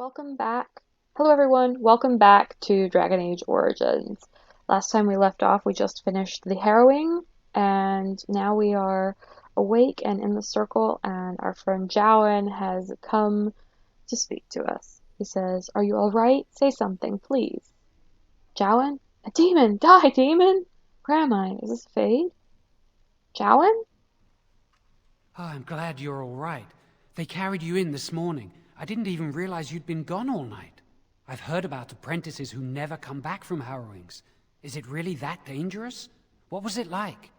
Welcome back. Hello everyone, welcome back to Dragon Age Origins. Last time we left off, we just finished the harrowing, and now we are awake and in the circle, and our friend Jowan has come to speak to us. He says, "Are you alright? Say something, please." Jowan? A demon! Die, demon! Where am I? Is this Fade? Jowan? Oh, I'm glad you're all right. They carried you in this morning. I didn't even realize you'd been gone all night. I've heard about apprentices who never come back from harrowings. Is it really that dangerous? What was it like?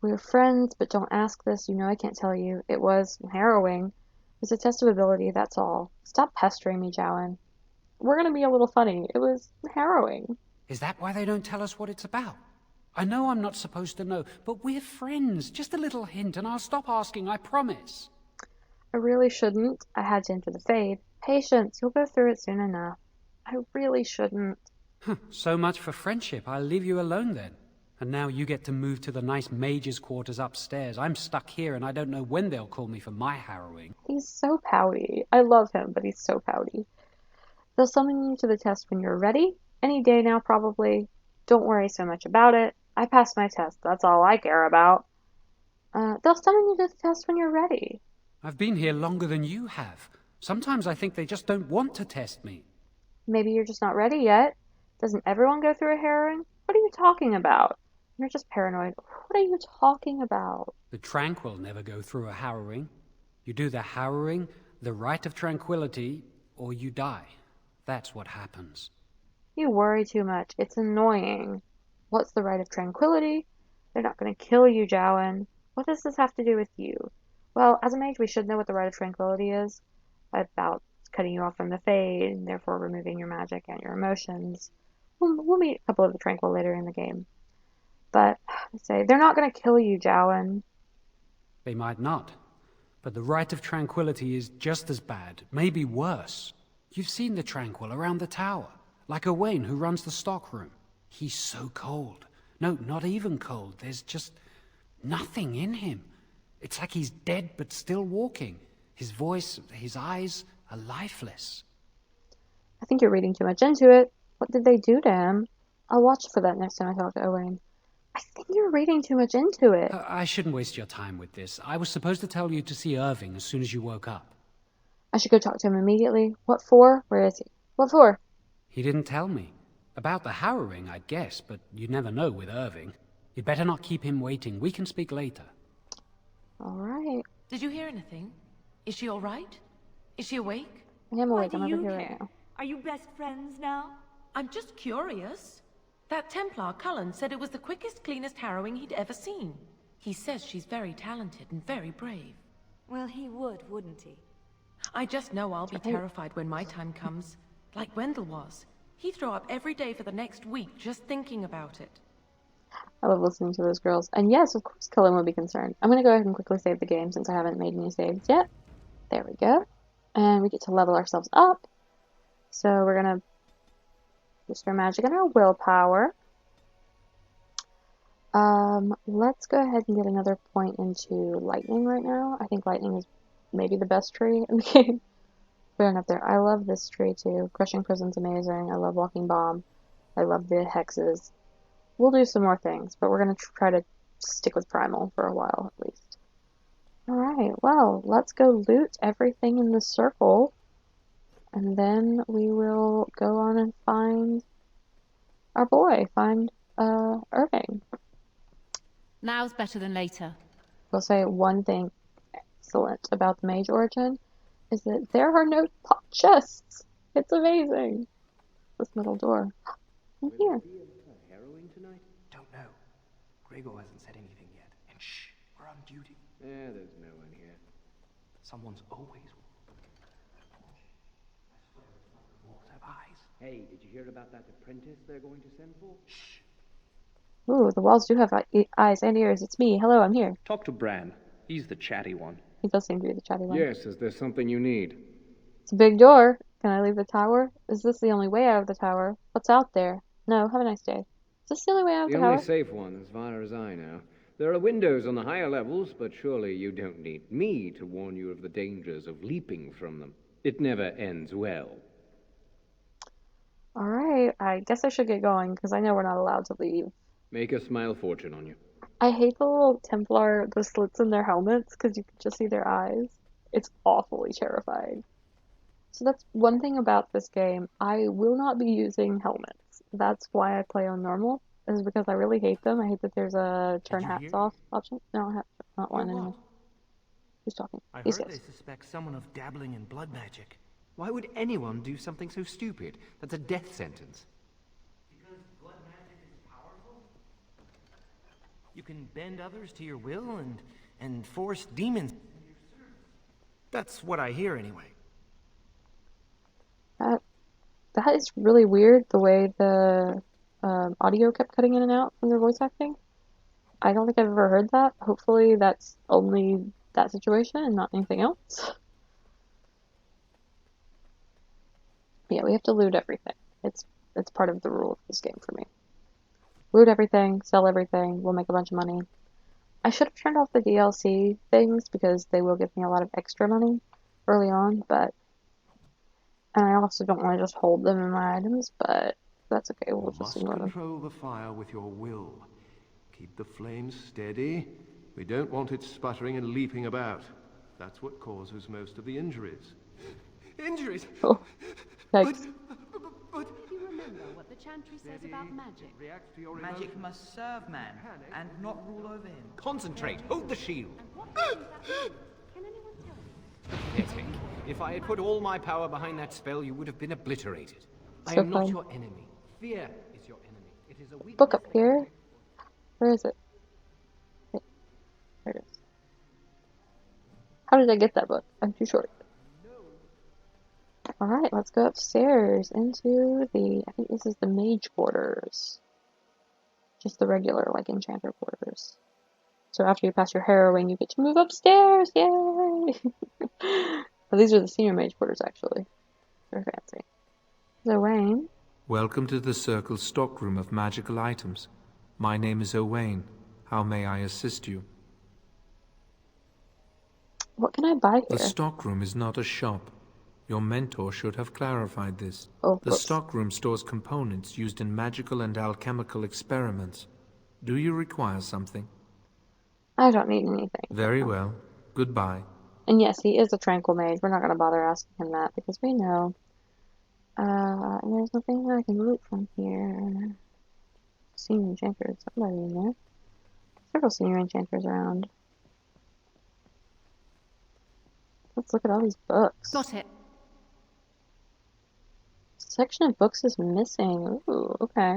We're friends, but don't ask this. You know I can't tell you. It was harrowing. It was a test of ability, that's all. Stop pestering me, Jowan. We're gonna be a little funny. It was harrowing. Is that why they don't tell us what it's about? I know I'm not supposed to know, but we're friends. Just a little hint and I'll stop asking, I promise. I really shouldn't. I had to enter the Fade. Patience, you'll go through it soon enough. I really shouldn't. So much for friendship. I'll leave you alone then. And now you get to move to the nice mage's quarters upstairs. I'm stuck here and I don't know when they'll call me for my harrowing. He's so pouty. I love him, but he's so pouty. They'll summon you to the test when you're ready. Any day now, probably. Don't worry so much about it. I passed my test. That's all I care about. They'll summon you to the test when you're ready. I've been here longer than you have. Sometimes I think they just don't want to test me. Maybe you're just not ready yet. Doesn't everyone go through a harrowing? What are you talking about? You're just paranoid. What are you talking about? The tranquil never go through a harrowing. You do the harrowing, the rite of tranquility, or you die. That's what happens. You worry too much. It's annoying. What's the right of tranquility? They're not going to kill you, Jowan. What does this have to do with you? Well, as a mage, we should know what the right of tranquility is. About cutting you off from the Fade, and therefore removing your magic and your emotions. We'll meet a couple of the tranquil later in the game. But, I say, they're not going to kill you, Jowan. They might not. But the rite of tranquility is just as bad, maybe worse. You've seen the tranquil around the tower, like Owain who runs the stockroom. He's so cold. No, not even cold. There's just nothing in him. It's like he's dead but still walking. His voice, his eyes are lifeless. I think you're reading too much into it. What did they do to him? I'll watch for that next time I talk to Owain. I think you're reading too much into it. I shouldn't waste your time with this. I was supposed to tell you to see Irving as soon as you woke up. I should go talk to him immediately. What for? Where is he? What for? He didn't tell me. About the harrowing, I'd guess, but you'd never know with Irving. You'd better not keep him waiting. We can speak later. All right. Did you hear anything? Is she all right? Is she awake? I am Why awake. do I'm over you here care? right now. Are you best friends now? I'm just curious. That Templar, Cullen, said it was the quickest, cleanest harrowing he'd ever seen. He says she's very talented and very brave. Well, he would, wouldn't he? I just know I'll be Right. terrified when my time comes. Like Wendell was. He'd throw up every day for the next week just thinking about it. I love listening to those girls. And yes, of course, Cullen would be concerned. I'm going to go ahead and quickly save the game since I haven't made any saves yet. There we go. And we get to level ourselves up. So we're going to use our magic and our willpower. Let's go ahead and get another point into lightning right now. I think lightning is maybe the best tree in the game. Fair enough there. I love this tree too. Crushing Prison's amazing. I love Walking Bomb. I love the hexes. We'll do some more things, but we're going to try to stick with Primal for a while at least. Alright, well, let's go loot everything in the circle, and then we will go on and find our boy, find Irving. Now's better than later. We'll say one thing excellent about the Mage Origin is that there are no pot chests. It's amazing. This middle door. In here. Harrowing tonight? Don't know. Gregor hasn't said anything yet. And shh, we're on duty. There's no one here. Someone's always. I swear it's like the walls have eyes. Hey, did you hear about that apprentice they're going to send for? Shh. Ooh, the walls do have eyes and ears. It's me. Hello, I'm here. Talk to Bran. He's the chatty one. He does seem to be the chatty one. Yes, is there something you need? It's a big door. Can I leave the tower? Is this the only way out of the tower? What's out there? No, have a nice day. Is this the only way out of The the only tower? safe one, as far as I know. There are windows on the higher levels, but surely you don't need me to warn you of the dangers of leaping from them. It never ends well. Alright, I guess I should get going, because I know we're not allowed to leave. Make a smile fortune on you. I hate the little Templar, the slits in their helmets, because you can just see their eyes. It's awfully terrifying. So that's one thing about this game. I will not be using helmets. That's why I play on normal, is because I really hate them. I hate that there's a turn you hats hear? off option. No, not Hear one anymore. what? Who's talking? I These heard they guys. suspect someone of dabbling in blood magic. Why would anyone do something so stupid? That's a death sentence. Because blood magic is powerful? You can bend others to your will and force demons into your service. That's what I hear anyway. That is really weird, the way the audio kept cutting in and out from their voice acting. I don't think I've ever heard that. Hopefully that's only that situation and not anything else. Yeah, we have to loot everything. It's part of the rule of this game for me. Loot everything, sell everything, we'll make a bunch of money. I should have turned off the DLC things because they will give me a lot of extra money early on, but and I also don't want to just hold them in my items, but that's okay, we'll You just must ignore them. control the fire with your will. Keep the flames steady. We don't want it sputtering and leaping about. That's what causes most of the injuries. Injuries? Oh, yikes. But You remember what the Chantry says about magic. react to your Magic emotions. must serve man, and not rule over him. Concentrate. Hold the shield. And what does that mean? Can anyone tell me? Pathetic. If I had put all my power behind that spell, you would have been obliterated. I So am not fun. your enemy. Fear is your enemy. It is a weakness. Book up here. Where is it? Wait, there it is. How did I get that book? I'm too short. Alright, let's go upstairs into I think this is the mage quarters. Just the regular, like, enchanter quarters. So after you pass your harrowing, you get to move upstairs! Yay! Well, these are the senior mage quarters, actually. They're fancy. So, Wayne. Welcome to the Circle stockroom of magical items. My name is Owain. How may I assist you? What can I buy The here? stockroom is not a shop. Your mentor should have clarified this. Oh, The whoops. stockroom stores components used in magical and alchemical experiments. Do you require something? I don't need anything. Very well. Goodbye. And yes, he is a tranquil mage. We're not going to bother asking him that because we know. And there's nothing that I can loot from here. Senior enchanters, somebody in there. Several senior enchanters around. Let's look at all these books. Got it. Section of books is missing. Ooh, okay.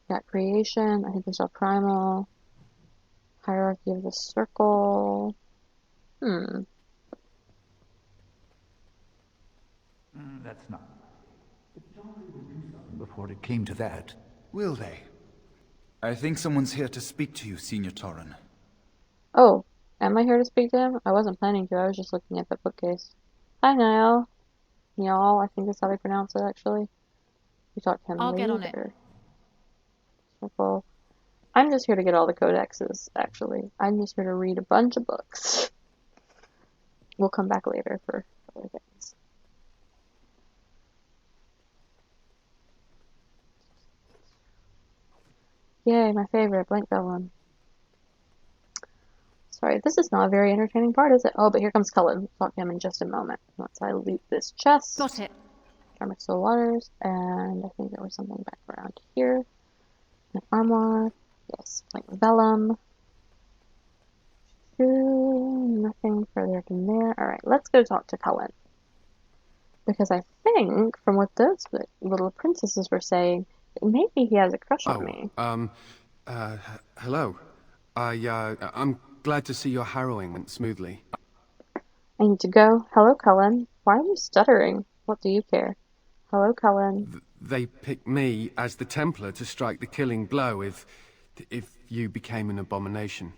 Got creation. I think we saw primal. Hierarchy of the circle. That's not. Before it came to that. Will they? I think someone's here to speak to you, Senior Torren. Oh, am I here to speak to him? I wasn't planning to. I was just looking at the bookcase. Hi, Niall. Y'all, I think that's how they pronounce it, actually. We talked to him I'll get on later. Circle. I'm just here to get all the codexes, actually. I'm just here to read a bunch of books. We'll come back later for other things. Yay, my favorite, Blank Vellum. Sorry, this is not a very entertaining part, is it? Oh, but here comes Cullen. We'll talk to him in just a moment. Once I loot this chest. Got it. Karmic Soul Waters, and I think there was something back around here. An armor. Yes, Blank Vellum. Nothing further from there. Alright, let's go talk to Cullen. Because I think, from what those little princesses were saying, that maybe he has a crush on me. Hello. I'm glad to see your harrowing went smoothly. I need to go. Hello, Cullen. Why are you stuttering? What do you care? Hello, Cullen. They picked me as the Templar to strike the killing blow if you became an abomination.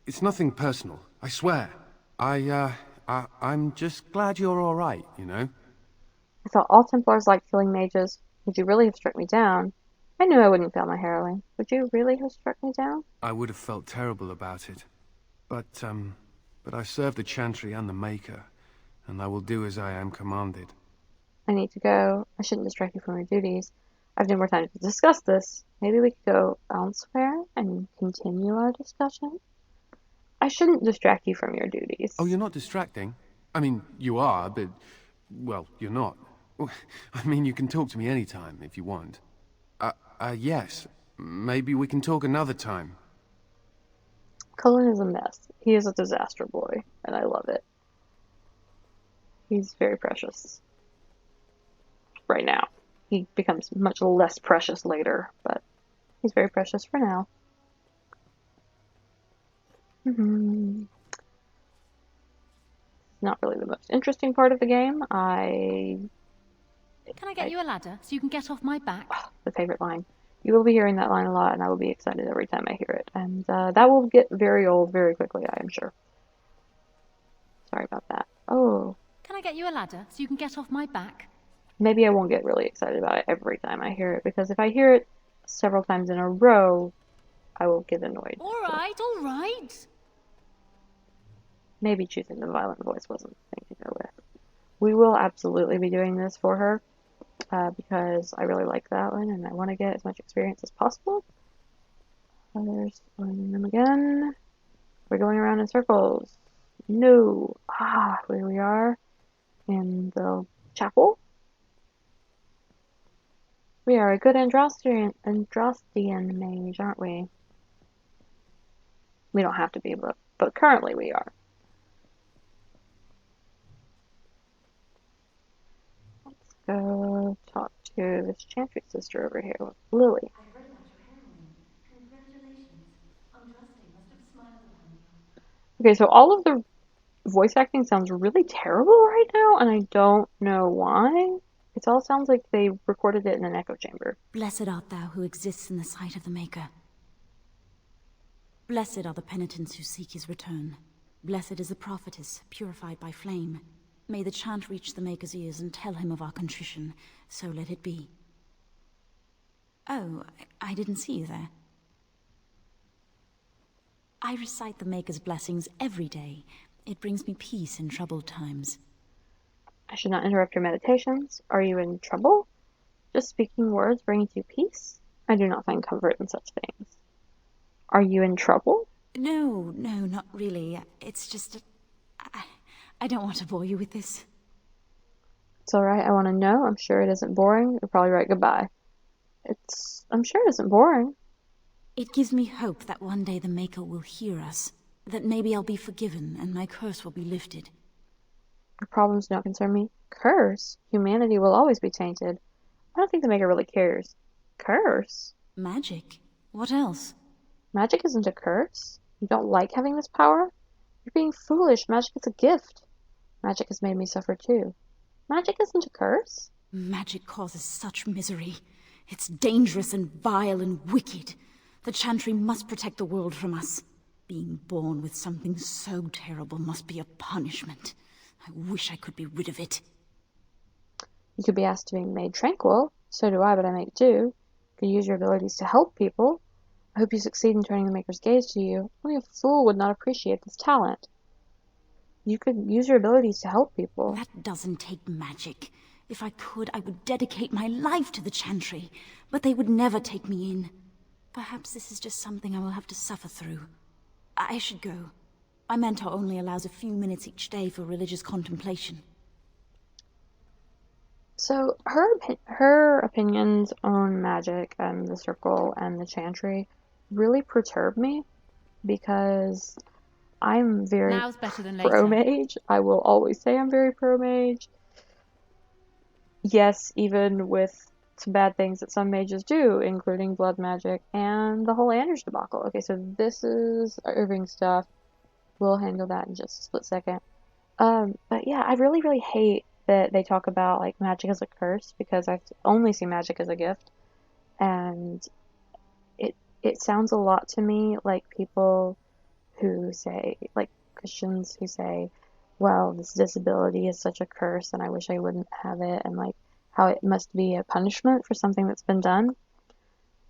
It's nothing personal, I swear. I'm just glad you're all right, you know? I thought all Templars liked killing mages. Would you really have struck me down? I knew I wouldn't fail my heroine. Would you really have struck me down? I would have felt terrible about it. But I serve the Chantry and the Maker, and I will do as I am commanded. I need to go. I shouldn't distract you from your duties. I've no more time to discuss this. Maybe we could go elsewhere and continue our discussion? I shouldn't distract you from your duties. Oh, you're not distracting? I mean, you are, but... well, you're not. I mean, you can talk to me anytime, if you want. Yes. Maybe we can talk another time. Cullen is a mess. He is a disaster boy, and I love it. He's very precious. Right now. He becomes much less precious later, but he's very precious for now. Not really the most interesting part of the game. Can I get you a ladder so you can get off my back? The favorite line. You will be hearing that line a lot, and I will be excited every time I hear it. And that will get very old very quickly, I am sure. Sorry about that. Oh. Can I get you a ladder so you can get off my back? Maybe I won't get really excited about it every time I hear it, because if I hear it several times in a row, I will get annoyed. All right, all right. Maybe choosing the violent voice wasn't the thing to go with. We will absolutely be doing this for her, because I really like that one, and I want to get as much experience as possible. There's them again. We're going around in circles. No. Here we are in the chapel. We are a good Androstian mage, aren't we? We don't have to be, but currently we are. Let's go talk to this Chantry sister over here, Lily. I read about your heroine. Congratulations. Andraste must have smiled upon you. Okay, so all of the voice acting sounds really terrible right now, and I don't know why. It all sounds like they recorded it in an echo chamber. Blessed art thou who exists in the sight of the Maker. Blessed are the penitents who seek his return. Blessed is the prophetess, purified by flame. May the chant reach the Maker's ears and tell him of our contrition. So let it be. Oh, I didn't see you there. I recite the Maker's blessings every day. It brings me peace in troubled times. I should not interrupt your meditations. Are you in trouble? Just speaking words brings you peace? I do not find comfort in such things. Are you in trouble? No, not really. It's just... I don't want to bore you with this. It's alright, I want to know. I'm sure it isn't boring. You'll probably write goodbye. I'm sure it isn't boring. It gives me hope that one day the Maker will hear us. That maybe I'll be forgiven and my curse will be lifted. Your problems don't concern me. Curse? Humanity will always be tainted. I don't think the Maker really cares. Curse? Magic? What else? Magic isn't a curse. You don't like having this power? You're being foolish. Magic is a gift. Magic has made me suffer too. Magic isn't a curse. Magic causes such misery. It's dangerous and vile and wicked. The Chantry must protect the world from us. Being born with something so terrible must be a punishment. I wish I could be rid of it. You could be asked to be made tranquil. So do I, but I make do. You could use your abilities to help people. I hope you succeed in turning the Maker's gaze to you. Only a fool would not appreciate this talent. You could use your abilities to help people. That doesn't take magic. If I could, I would dedicate my life to the Chantry, but they would never take me in. Perhaps this is just something I will have to suffer through. I should go. My mentor only allows a few minutes each day for religious contemplation. So her opinions on magic and the Circle and the Chantry really perturb me, because I'm very Now's better than later. pro-mage. I will always say I'm very pro-mage. Yes, even with some bad things that some mages do, including blood magic and the whole Anders debacle. Okay, so this is Irving stuff. We'll handle that in just a split second. But yeah, I really, really hate that they talk about like magic as a curse, because I've only seen magic as a gift, and it sounds a lot to me like people who say, like Christians who say, well, this disability is such a curse and I wish I wouldn't have it, and like how it must be a punishment for something that's been done.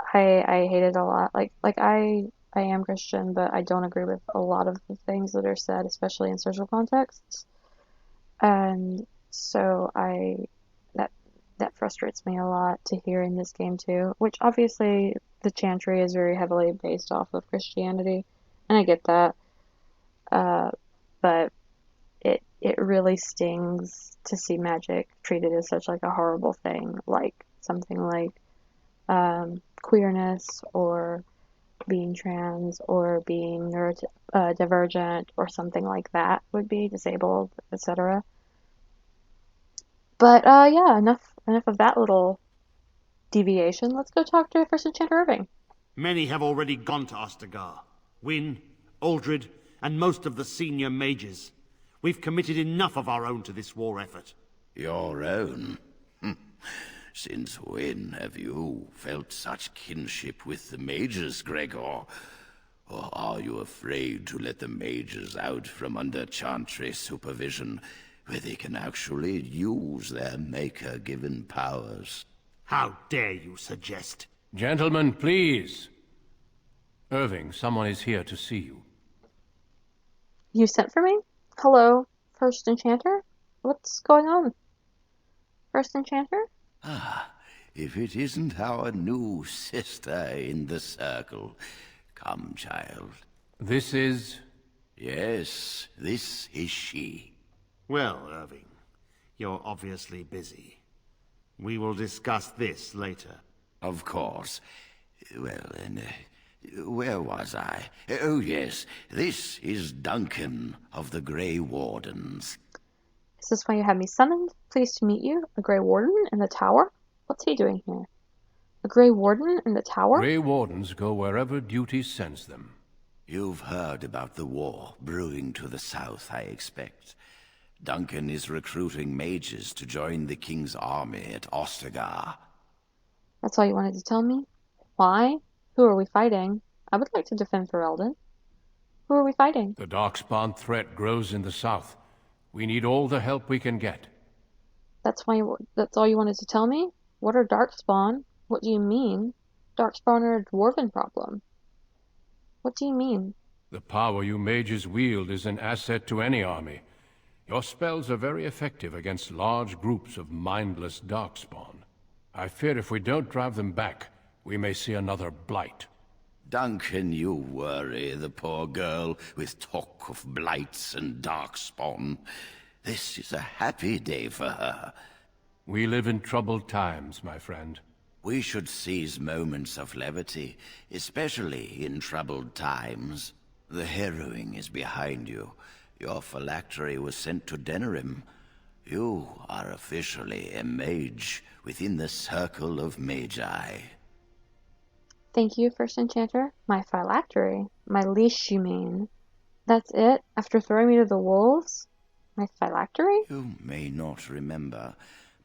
I hate it a lot. I am Christian, but I don't agree with a lot of the things that are said, especially in social contexts. And so that that frustrates me a lot to hear in this game too, which obviously the Chantry is very heavily based off of Christianity, and I get that. But it really stings to see magic treated as such like a horrible thing, like something like queerness or being trans or being neurodivergent or something like that would be disabled, etc. But yeah, enough of that little deviation. Let's go talk to First Enchanter Irving. Many have already gone to Ostagar. Wynne, Aldred, and most of the senior mages. We've committed enough of our own to this war effort. Your own? Since when have you felt such kinship with the mages, Gregor? Or are you afraid to let the mages out from under Chantry supervision, where they can actually use their Maker-given powers? How dare you suggest? Gentlemen, please. Irving, someone is here to see you. You sent for me? Hello, First Enchanter? What's going on? First Enchanter? Ah, if it isn't our new sister in the circle. Come, child. This is... Yes, this is she. Well, Irving, you're obviously busy. We will discuss this later. Of course. Well, then, where was I? Oh, yes, this is Duncan of the Grey Wardens. Is this why you had me summoned? Pleased to meet you. A Grey Warden in the tower? What's he doing here? A Grey Warden in the tower? Grey Wardens go wherever duty sends them. You've heard about the war brewing to the south, I expect. Duncan is recruiting mages to join the King's army at Ostagar. That's all you wanted to tell me? Why? Who are we fighting? I would like to defend Ferelden. Who are we fighting? The Darkspawn threat grows in the south. We need all the help we can get. That's all you wanted to tell me? What are Darkspawn? What do you mean? Darkspawn are a dwarven problem. What do you mean? The power you mages wield is an asset to any army. Your spells are very effective against large groups of mindless Darkspawn. I fear if we don't drive them back, we may see another blight. Duncan, you worry the poor girl with talk of blights and Darkspawn. This is a happy day for her. We live in troubled times, my friend. We should seize moments of levity, especially in troubled times. The harrowing is behind you. Your phylactery was sent to Denerim. You are officially a mage within the circle of magi. Thank you, First Enchanter. My phylactery. My leash, you mean? That's it? After throwing me to the wolves? My phylactery? You may not remember,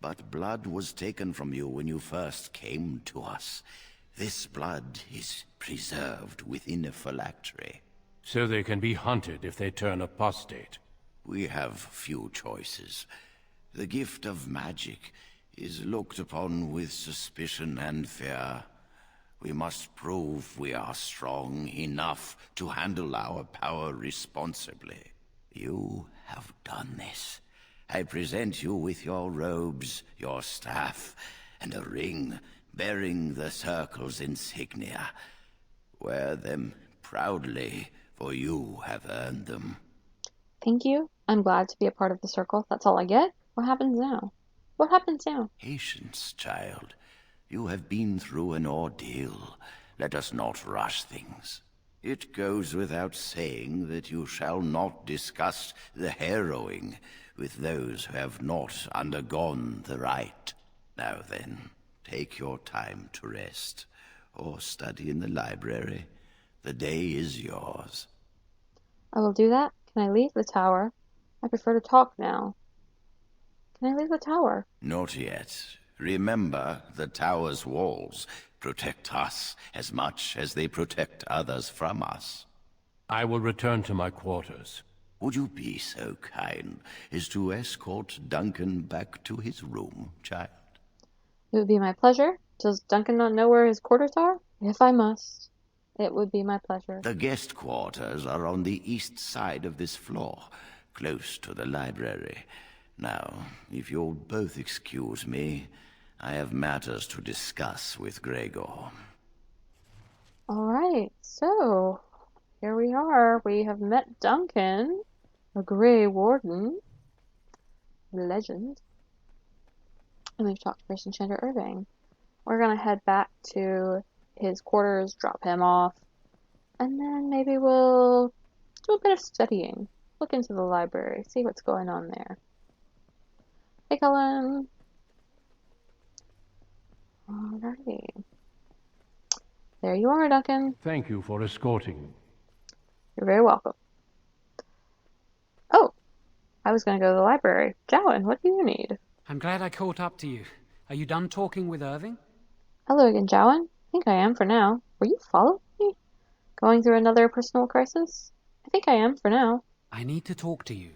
but blood was taken from you when you first came to us. This blood is preserved within a phylactery. So they can be hunted if they turn apostate. We have few choices. The gift of magic is looked upon with suspicion and fear. We must prove we are strong enough to handle our power responsibly. You have done this. I present you with your robes, your staff, and a ring bearing the Circle's insignia. Wear them proudly, for you have earned them. Thank you. I'm glad to be a part of the Circle. That's all I get? What happens now? What happens now? Patience, child. You have been through an ordeal. Let us not rush things. It goes without saying that you shall not discuss the harrowing with those who have not undergone the rite. Now then, take your time to rest, or study in the library. The day is yours. I will do that. Can I leave the tower? I prefer to talk now. Can I leave the tower? Not yet. Remember, the tower's walls protect us as much as they protect others from us. I will return to my quarters. Would you be so kind as to escort Duncan back to his room, child? It would be my pleasure. Does Duncan not know where his quarters are? If I must, it would be my pleasure. The guest quarters are on the east side of this floor, close to the library. Now, if you'll both excuse me, I have matters to discuss with Gregor. Alright, so here we are. We have met Duncan, a Grey Warden, legend, and we've talked to First Enchanter Irving. We're gonna head back to his quarters, drop him off, and then maybe we'll do a bit of studying. Look into the library, see what's going on there. Hey, Cullen. Alrighty. There you are, Duncan. Thank you for escorting. You're very welcome. Oh, I was going to go to the library. Jowan, what do you need? I'm glad I caught up to you. Are you done talking with Irving? Hello again, Jowan. I think I am for now. Were you following me? Going through another personal crisis? I think I am for now. I need to talk to you.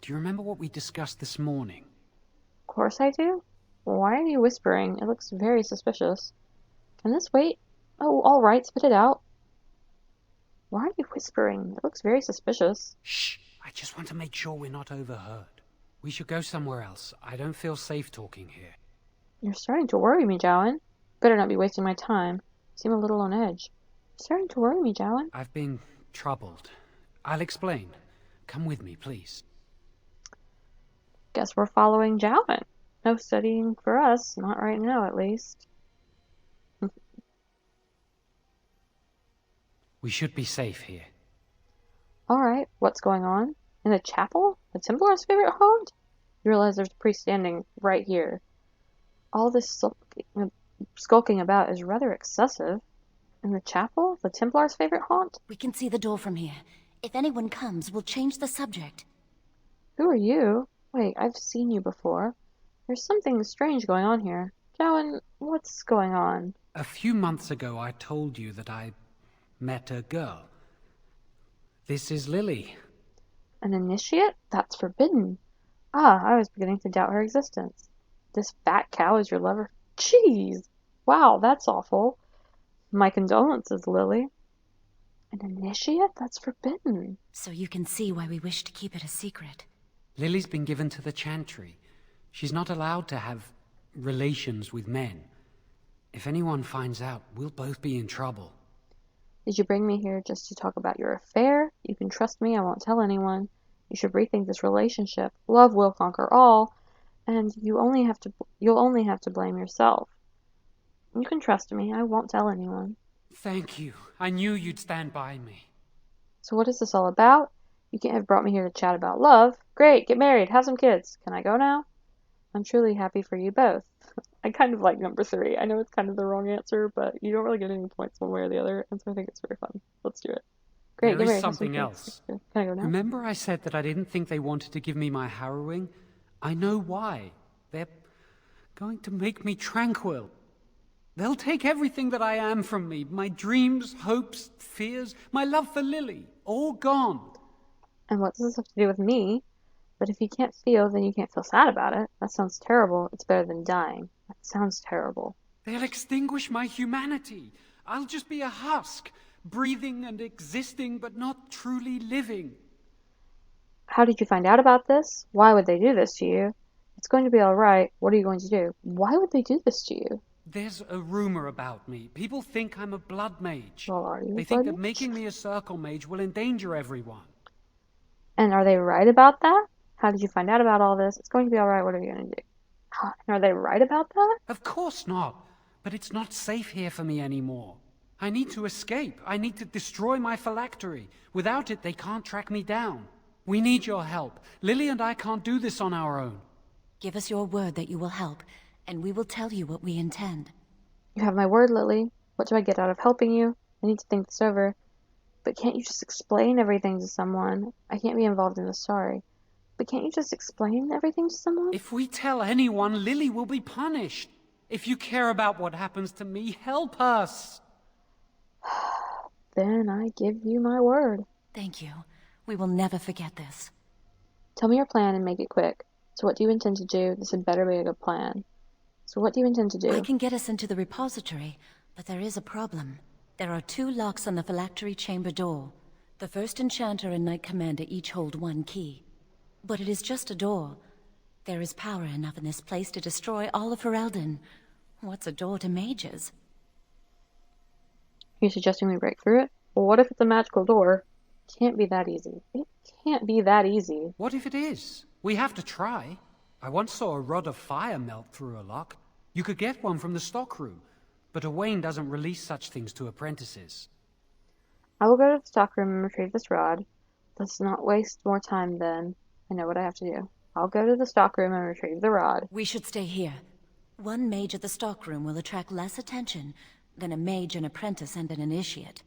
Do you remember what we discussed this morning? Of course I do. Why are you whispering? It looks very suspicious. Can this wait? Oh, all right, spit it out. Why are you whispering? It looks very suspicious. Shh! I just want to make sure we're not overheard. We should go somewhere else. I don't feel safe talking here. You're starting to worry me, Jowan. Better not be wasting my time. You seem a little on edge. You're starting to worry me, Jowan. I've been troubled. I'll explain. Come with me, please. Guess we're following Jowan. No studying for us, not right now at least. We should be safe here. Alright, what's going on? In the chapel? The Templar's favorite haunt? You realize there's a priest standing right here. All this skulking about is rather excessive. In the chapel? The Templar's favorite haunt? We can see the door from here. If anyone comes, we'll change the subject. Who are you? Wait, I've seen you before. There's something strange going on here. Jowan, what's going on? A few months ago, I told you that I met a girl. This is Lily. An initiate? That's forbidden. Ah, I was beginning to doubt her existence. This fat cow is your lover? Jeez! Wow, that's awful. My condolences, Lily. An initiate? That's forbidden. So you can see why we wish to keep it a secret. Lily's been given to the Chantry. She's not allowed to have relations with men. If anyone finds out, we'll both be in trouble. Did you bring me here just to talk about your affair? You can trust me, I won't tell anyone. You should rethink this relationship. Love will conquer all, and you'll only have to blame yourself. You can trust me, I won't tell anyone. Thank you. I knew you'd stand by me. So what is this all about? You can't have brought me here to chat about love. Great, get married, have some kids. Can I go now? I'm truly happy for you both. I kind of like number 3. I know it's kind of the wrong answer, but you don't really get any points one way or the other, and so I think it's very fun. Let's do it. Great, There get is married. something else. Can I go now? Remember I said that I didn't think they wanted to give me my harrowing? I know why. They're going to make me tranquil. They'll take everything that I am from me. My dreams, hopes, fears, my love for Lily. All gone. And what does this have to do with me? But if you can't feel, then you can't feel sad about it. That sounds terrible. It's better than dying. That sounds terrible. They'll extinguish my humanity. I'll just be a husk, breathing and existing, but not truly living. How did you find out about this? Why would they do this to you? It's going to be alright. What are you going to do? Why would they do this to you? There's a rumor about me. People think I'm a blood mage. Well, are you They a think blood that mage? making me a circle mage will endanger everyone. And are they right about that? How did you find out about all this? It's going to be alright. What are you going to do? And are they right about that? Of course not. But it's not safe here for me anymore. I need to escape. I need to destroy my phylactery. Without it, they can't track me down. We need your help. Lily and I can't do this on our own. Give us your word that you will help, and we will tell you what we intend. You have my word, Lily. What do I get out of helping you? I need to think this over. But can't you just explain everything to someone? I can't be involved in the story. But can't you just explain everything to someone? If we tell anyone, Lily will be punished. If you care about what happens to me, help us. Then I give you my word. Thank you. We will never forget this. Tell me your plan and make it quick. So what do you intend to do? This had better be a good plan. So what do you intend to I do? can get us into the repository, but there is a problem. There are 2 locks on the phylactery chamber door. The first enchanter and knight commander each hold 1 key. But it is just a door. There is power enough in this place to destroy all of Ferelden. What's a door to mages? Are you suggesting we break through it? Well, what if it's a magical door? Can't be that easy. It can't be that easy. What if it is? We have to try. I once saw a rod of fire melt through a lock. You could get one from the stockroom, but Owain doesn't release such things to apprentices. I will go to the stockroom and retrieve this rod. Let's not waste more time then. I know what I have to do. I'll go to the stockroom and retrieve the rod. We should stay here. 1 mage at the stockroom will attract less attention than a mage, an apprentice, and an initiate.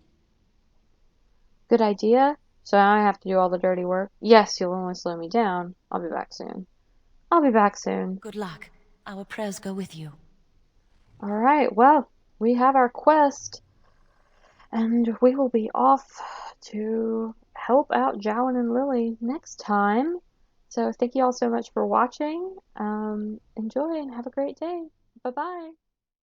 Good idea. So I have to do all the dirty work? Yes, you'll only slow me down. I'll be back soon. I'll be back soon. Good luck. Our prayers go with you. Alright, well, we have our quest. And we will be off to help out Jowan and Lily next time. So thank you all so much for watching. Enjoy and have a great day. Bye-bye.